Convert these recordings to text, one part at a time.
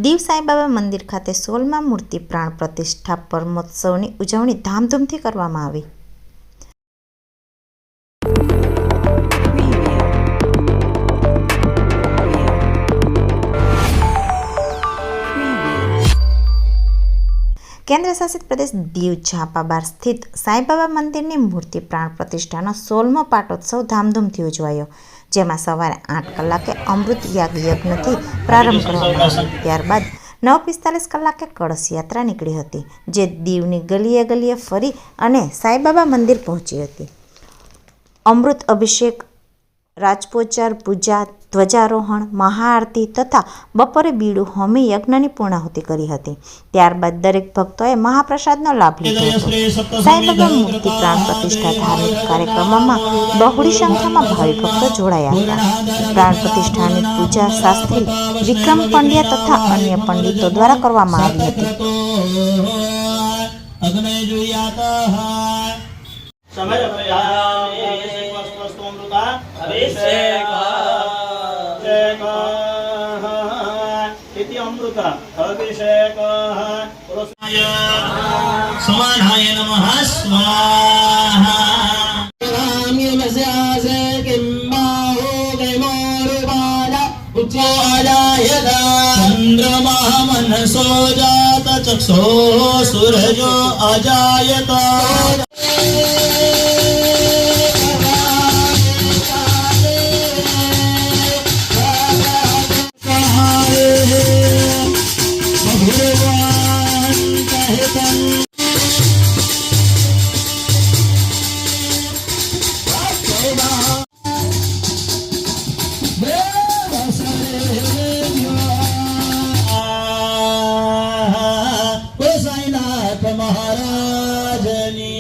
દીવ સાંઈબાબા મંદિર ખાતે 16મા મૂર્તિ પ્રાણ પ્રતિષ્ઠા પરમોત્સવની ઉજવણી ધામધૂમથી કરવામાં આવી। કેન્દ્ર શાસિત પ્રદેશ દીવ ઝાંપાબાર સ્થિત સાંઈબાબા મંદિરની મૂર્તિ પ્રાણ પ્રતિષ્ઠાનો 16મો પાટોત્સવ ધામધૂમથી ઉજવાયો, જેમાં સવારે 8 કલાકે અમૃત યજ્ઞથી પ્રારંભ કરવામાં આવ્યો। ત્યારબાદ 9:45 કલાકે કળશ યાત્રા નીકળી હતી, જે દીવની ગલીએ ગલીએ ફરી અને સાંઈબાબા મંદિર પહોંચી હતી। અમૃત અભિષેક, રાજપોચાર પૂજા, ધ્વજારોહણ, મહાઆરતી તથા બપોરે બીડું હોમી યજ્ઞની પૂર્ણાહુતિ કરી હતી। ત્યારબાદ દરેક ભક્તોએ મહાપ્રસાદનો લાભ લીધો હતો। સાંઈબાબા મૂર્તિ પ્રાણ પ્રતિષ્ઠા ધાર્મિક કાર્યક્રમોમાં બહોળી સંખ્યામાં ભાવિ ભક્તો જોડાયા હતા। પ્રાણ પ્રતિષ્ઠાની પૂજા શાસ્ત્રી વિક્રમ પંડ્યા તથા અન્ય પંડિતો દ્વારા કરવામાં આવી હતી। समानाय नमः स्वाहा चंद्रमा मनसो जात चक्षो सूरजो अजायत महाराजनी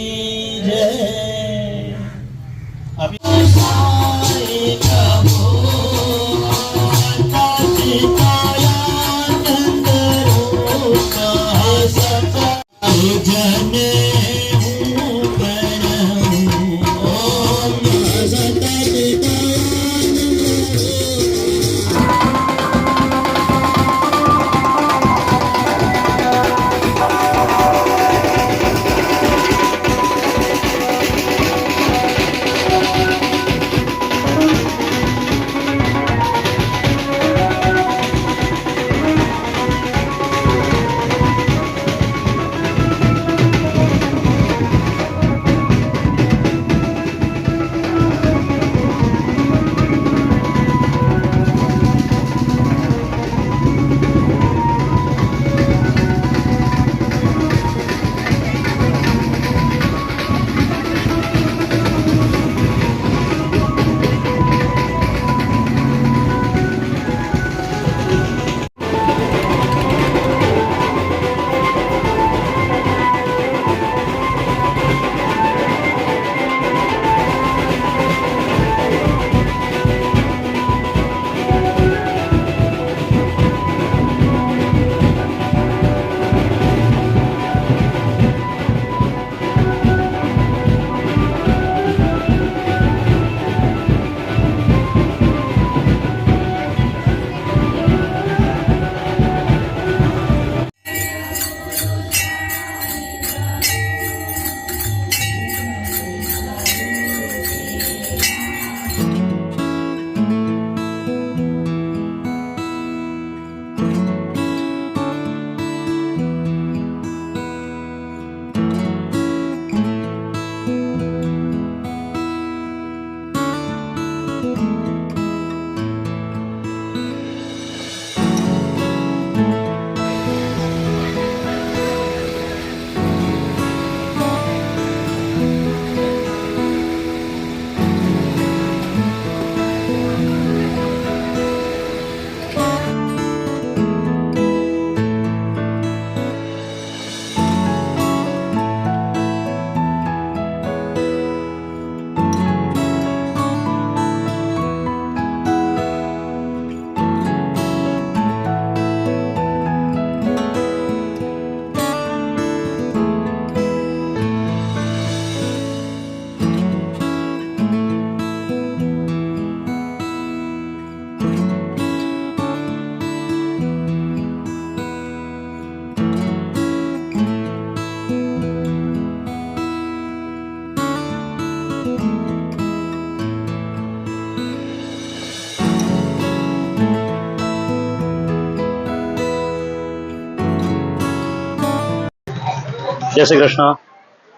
જય શ્રી કૃષ્ણ.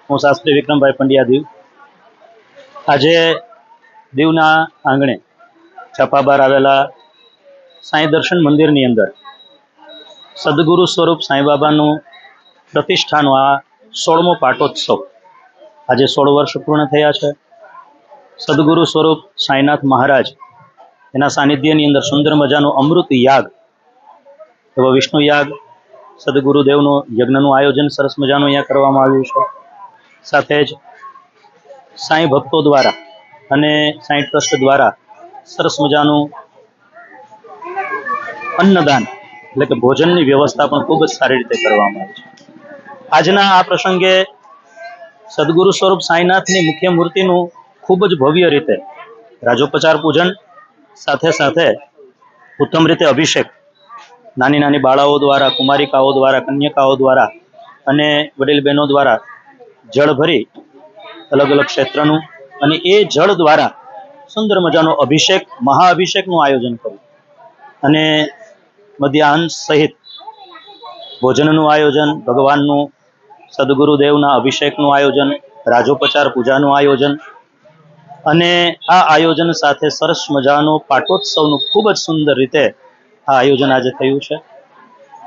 હું શાસ્ત્રી વિક્રમભાઈ પંડ્યા દીવ. આજે દીવના આંગણે છાપાબાર આવેલા સાંઈ દર્શન મંદિરની અંદર સદગુરુ સ્વરૂપ સાંઈબાબાનું પ્રતિષ્ઠાનો આ 16મો પાટોત્સવ આજે 16 વર્ષ પૂર્ણ થયા છે. સદગુરુ સ્વરૂપ સાંઈનાથ મહારાજ એના સાનિધ્યની અંદર સુંદર મજાનો અમૃત યાગ એવો વિષ્ણુ યાગ સદગુરુદેવનું યજ્ઞનું આયોજન સરસ મજાનું અહીંયા કરવામાં આવ્યું છે. સાથે જ સાંઈ ભક્તો દ્વારા અને સાંઈ ટ્રસ્ટ દ્વારા સરસ મજાનું અન્નદાન એટલે કે ભોજનની વ્યવસ્થા પણ ખૂબ જ સારી રીતે કરવામાં આવી છે. આજના આ પ્રસંગે સદગુરુ સ્વરૂપ સાંઈનાથની મુખ્ય મૂર્તિનું ખૂબ જ ભવ્ય રીતે રાજોપચાર પૂજન સાથે સાથે ઉત્તમ રીતે અભિષેક નાની નાની બાળાઓ દ્વારા, કુમારિકાઓ દ્વારા, કન્યકાઓ દ્વારા અને વડીલ બહેનો દ્વારા જળ ભરી અલગ અલગ ક્ષેત્રનું અને એ જળ દ્વારા સુંદર મજાનો અભિષેક, મહાઅભિષેકનું આયોજન કર્યું અને મધ્યાહન સહિત ભોજનનું આયોજન, ભગવાનનું સદગુરુદેવના અભિષેકનું આયોજન, રાજોપચાર પૂજાનું આયોજન અને આ આયોજન સાથે સરસ મજાનું પાટોત્સવનું ખૂબ જ સુંદર રીતે આ આયોજન આજે થયું છે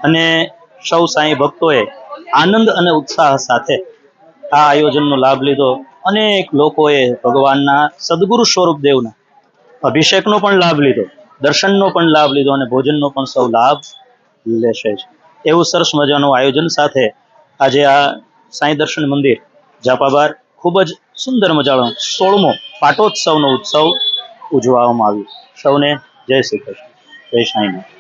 અને સૌ સાંઈ ભક્તોએ આનંદ અને ઉત્સાહ સાથે આ આયોજનનો લાભ લીધો. અનેક લોકોએ ભગવાનના સદગુરુ સ્વરૂપ દેવના અભિષેકનો પણ લાભ લીધો, દર્શનનો પણ લાભ લીધો અને ભોજનનો પણ સૌ લાભ લેશે જ. એવું સરસ મજાનું આયોજન સાથે આજે આ સાંઈ દર્શન મંદિર જાપાબાર ખૂબ જ સુંદર મજાનો 16મો પાટોત્સવનો ઉત્સવ ઉજવવામાં આવ્યો. સૌને જય શ્રી કૃષ્ણ, જય સાંઈનાથ.